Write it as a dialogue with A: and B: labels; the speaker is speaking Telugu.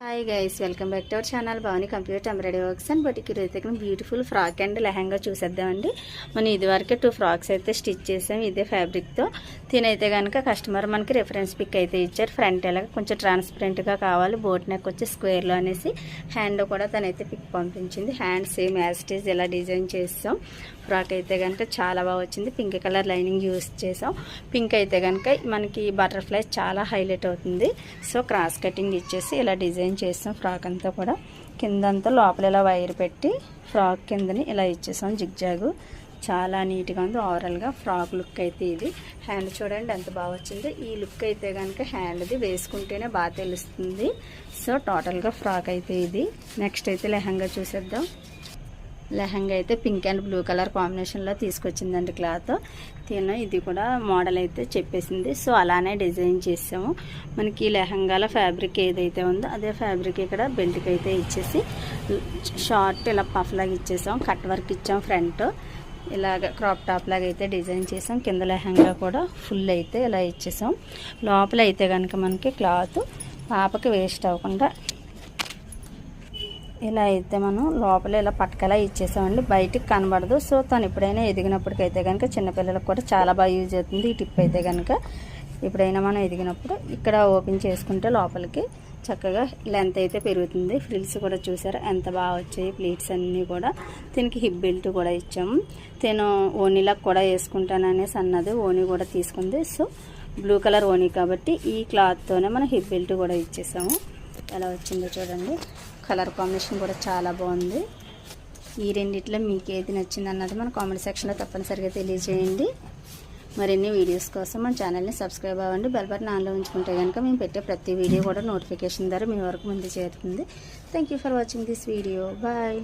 A: Hi guys, welcome back to our channel Bhavani computer embroidery works and but ఈరోజు బ్యూటిఫుల్ ఫ్రాక్ అండ్ లెహంగా చూసేద్దామండి. మనం ఇదివరకే 2 ఫ్రాక్స్ అయితే స్టిచ్ చేసాం ఇదే ఫ్యాబ్రిక్తో. తినైతే కనుక కస్టమర్ మనకి రెఫరెన్స్ పిక్ అయితే ఇచ్చారు. ఫ్రంట్ ఎలాగ కొంచెం ట్రాన్స్పరెంట్గా కావాలి, బోట్ నెక్ వచ్చి స్క్వేర్లో అనేసి. హ్యాండ్ కూడా తనైతే పిక్ పంపించింది. Hand same as it is ఇలా డిజైన్ చేస్తాం. ఫ్రాక్ అయితే కనుక చాలా బాగా వచ్చింది. పింక్ కలర్ లైనింగ్ యూస్ చేసాం. పింక్ అయితే కనుక మనకి బటర్ఫ్లైస్ చాలా హైలైట్ అవుతుంది. సో క్రాస్ కటింగ్ ఇచ్చేసి ఇలా డిజైన్ చేస్తాం. ఫ్రాక్ అంతా కూడా కిందంతా లోపల ఇలా వైర్ పెట్టి ఫ్రాక్ కిందని ఇలా ఇచ్చేసాం. జిగ్జాగు చాలా నీట్గా ఉంది. ఓవరాల్గా ఫ్రాక్ లుక్ అయితే ఇది. హ్యాండ్ చూడండి ఎంత బాగా వచ్చింది. ఈ లుక్ అయితే కనుక హ్యాండ్ది వేసుకుంటేనే బాగా తెలుస్తుంది. సో టోటల్గా ఫ్రాక్ అయితే ఇది. నెక్స్ట్ అయితే లెహంగా చూసేద్దాం. లెహంగా అయితే పింక్ అండ్ బ్లూ కలర్ కాంబినేషన్లో తీసుకొచ్చిందండి క్లాత్. ఇది కూడా మోడల్ అయితే చెప్పేసింది. సో అలానే డిజైన్ చేసాము. మనకి లెహంగాల ఫ్యాబ్రిక్ ఏదైతే ఉందో అదే ఫ్యాబ్రిక్ ఇక్కడ బెల్ట్కి అయితే ఇచ్చేసి షార్ట్ ఇలా పఫ్ లాగా ఇచ్చేసాం. కట్ వర్క్ ఇచ్చాం. ఫ్రంట్ ఇలాగ క్రాప్ టాప్ లాగా అయితే డిజైన్ చేసాం. కింద లెహంగా కూడా ఫుల్ అయితే ఇలా ఇచ్చేసాం. లోపల అయితే కనుక మనకి క్లాత్ పాపకి వేస్ట్ అవ్వకుండా ఇలా అయితే మనం లోపల ఇలా పట్టకలా ఇచ్చేసామండి. బయటికి కనబడదు. సో తను ఎప్పుడైనా ఎదిగినప్పటికైతే కనుక చిన్నపిల్లలకు కూడా చాలా బాగా యూజ్ అవుతుంది ఈ టిప్ అయితే కనుక. ఎప్పుడైనా మనం ఎదిగినప్పుడు ఇక్కడ ఓపెన్ చేసుకుంటే లోపలికి చక్కగా లెంత్ అయితే పెరుగుతుంది. ఫ్రిల్స్ కూడా చూసారా ఎంత బాగా వచ్చాయి. ప్లీట్స్ అన్నీ కూడా. దీనికి హిప్ బెల్ట్ కూడా ఇచ్చాము. నేను ఓనీలకు కూడా వేసుకుంటాననేసి అన్నది. ఓనీ కూడా తీసుకుంది. సో బ్లూ కలర్ ఓనీ కాబట్టి ఈ క్లాత్తోనే మనం హిప్ బెల్ట్ కూడా ఇచ్చేసాము. ఎలా వచ్చిందో చూడండి. కలర్ కాంబినేషన్ కూడా చాలా బాగుంది. ఈ రెండిట్లో మీకు ఏది నచ్చింది అన్నది మన కామెంట్ సెక్షన్లో తప్పనిసరిగా తెలియజేయండి. మరిన్ని వీడియోస్ కోసం మన ఛానల్ని సబ్స్క్రైబ్ అవ్వండి. బెల్ బటన్ ఆన్లో ఉంచుకుంటే కనుక మేము పెట్టే ప్రతి వీడియో కూడా నోటిఫికేషన్ ద్వారా మీ వరకు ముందు చేరుతుంది. Thank you for watching this video. Bye.